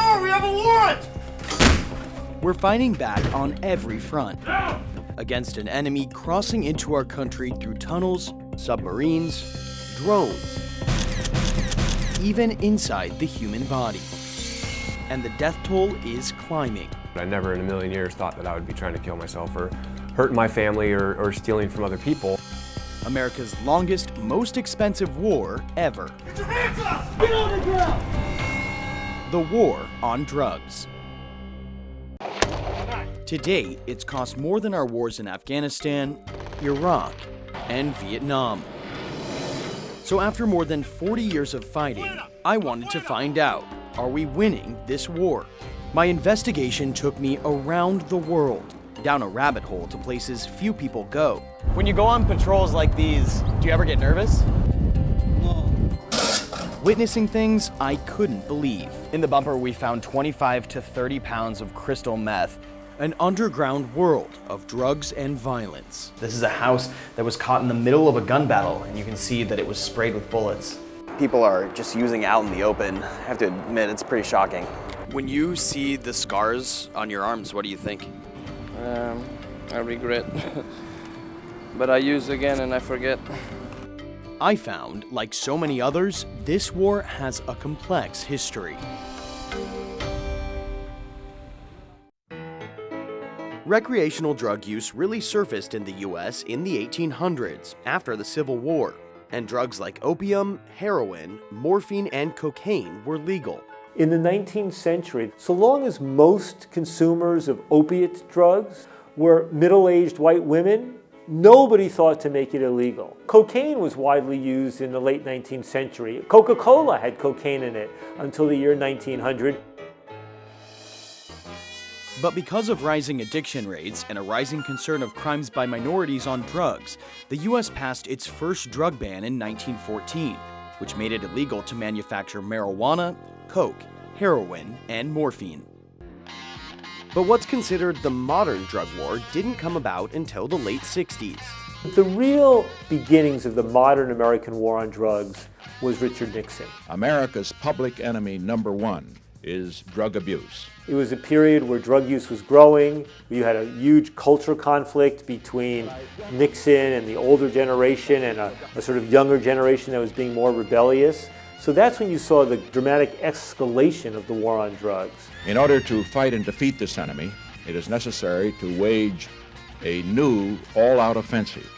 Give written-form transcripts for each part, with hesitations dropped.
war! We have a warrant! We're fighting back on every front against an enemy crossing into our country through tunnels, submarines, drones, even inside the human body. And the death toll is climbing. I never in a million years thought that I would be trying to kill myself or hurting my family or stealing from other people. America's longest, most expensive war ever. Get your hands up! Get on the ground! The war on drugs. To date, it's cost more than our wars in Afghanistan, Iraq, and Vietnam. So after more than 40 years of fighting, I wanted to find out, are we winning this war? My investigation took me around the world, down a rabbit hole to places few people go. When you go on patrols like these, do you ever get nervous? No. Witnessing things I couldn't believe. In the bumper, we found 25 to 30 pounds of crystal meth, an underground world of drugs and violence. This is a house that was caught in the middle of a gun battle, and you can see that it was sprayed with bullets. People are just using it out in the open. I have to admit, it's pretty shocking. When you see the scars on your arms, what do you think? I regret, but I use again and I forget. I found, like so many others, this war has a complex history. Recreational drug use really surfaced in the US in the 1800s, after the Civil War, and drugs like opium, heroin, morphine, and cocaine were legal. In the 19th century, so long as most consumers of opiate drugs were middle-aged white women, nobody thought to make it illegal. Cocaine was widely used in the late 19th century. Coca-Cola had cocaine in it until the year 1900. But because of rising addiction rates and a rising concern of crimes by minorities on drugs, the US passed its first drug ban in 1914, which made it illegal to manufacture marijuana, coke, heroin, and morphine. But what's considered the modern drug war didn't come about until the late 60s. The real beginnings of the modern American war on drugs was Richard Nixon. America's public enemy number one is drug abuse. It was a period where drug use was growing. You had a huge cultural conflict between Nixon and the older generation and a sort of younger generation that was being more rebellious. So that's when you saw the dramatic escalation of the war on drugs. In order to fight and defeat this enemy, it is necessary to wage a new all-out offensive.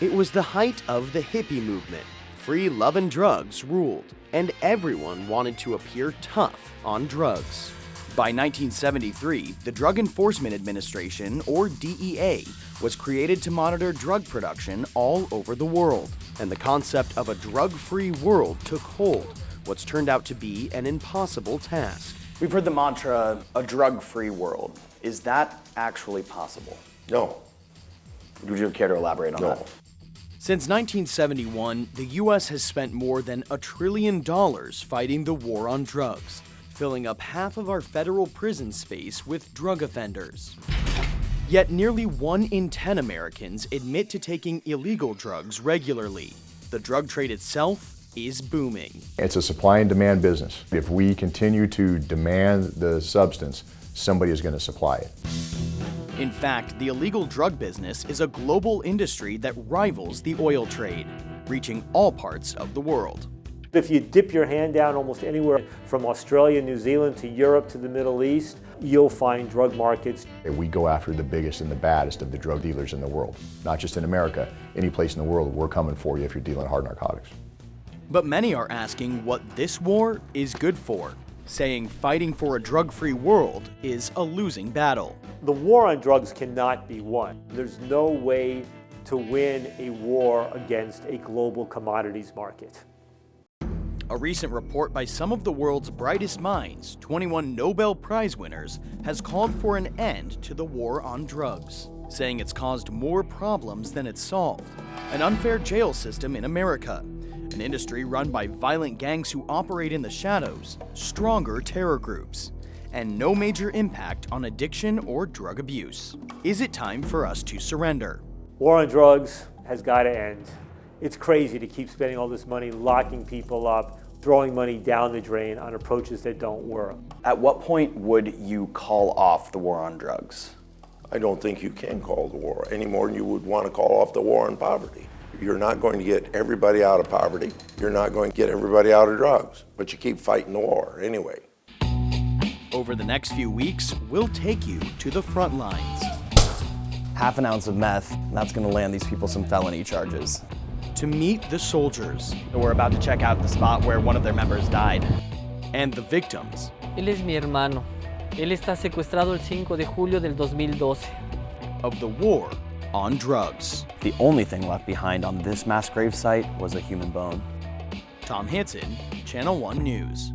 It was the height of the hippie movement. Free love and drugs ruled, and everyone wanted to appear tough on drugs. By 1973, the Drug Enforcement Administration, or DEA, was created to monitor drug production all over the world. And the concept of a drug-free world took hold, what's turned out to be an impossible task. We've heard the mantra, a drug-free world. Is that actually possible? No. Would you care to elaborate on No. that? Since 1971, the US has spent more than $1 trillion fighting the war on drugs, filling up half of our federal prison space with drug offenders. Yet nearly 1 in 10 Americans admit to taking illegal drugs regularly. The drug trade itself is booming. It's a supply and demand business. If we continue to demand the substance, somebody is going to supply it. In fact, the illegal drug business is a global industry that rivals the oil trade, reaching all parts of the world. If you dip your hand down almost anywhere from Australia, New Zealand to Europe to the Middle East, you'll find drug markets. We go after the biggest and the baddest of the drug dealers in the world. Not just in America, any place in the world, we're coming for you if you're dealing hard narcotics. But many are asking what this war is good for, saying fighting for a drug-free world is a losing battle. The war on drugs cannot be won. There's no way to win a war against a global commodities market. A recent report by some of the world's brightest minds, 21 Nobel Prize winners, has called for an end to the war on drugs, saying it's caused more problems than it's solved. An unfair jail system in America, an industry run by violent gangs who operate in the shadows, stronger terror groups, and no major impact on addiction or drug abuse. Is it time for us to surrender? War on drugs has got to end. It's crazy to keep spending all this money locking people up, throwing money down the drain on approaches that don't work. At what point would you call off the war on drugs? I don't think you can call the war any more than you would want to call off the war on poverty. You're not going to get everybody out of poverty. You're not going to get everybody out of drugs, but you keep fighting the war anyway. Over the next few weeks, we'll take you to the front lines. Half an ounce of meth, that's going to land these people some felony charges. To meet the soldiers. We're about to check out the spot where one of their members died. And the victims. Él es mi hermano. Él está secuestrado el 5 de julio del 2012. Of the war on drugs. The only thing left behind on this mass grave site was a human bone. Tom Hansen, Channel 1 News.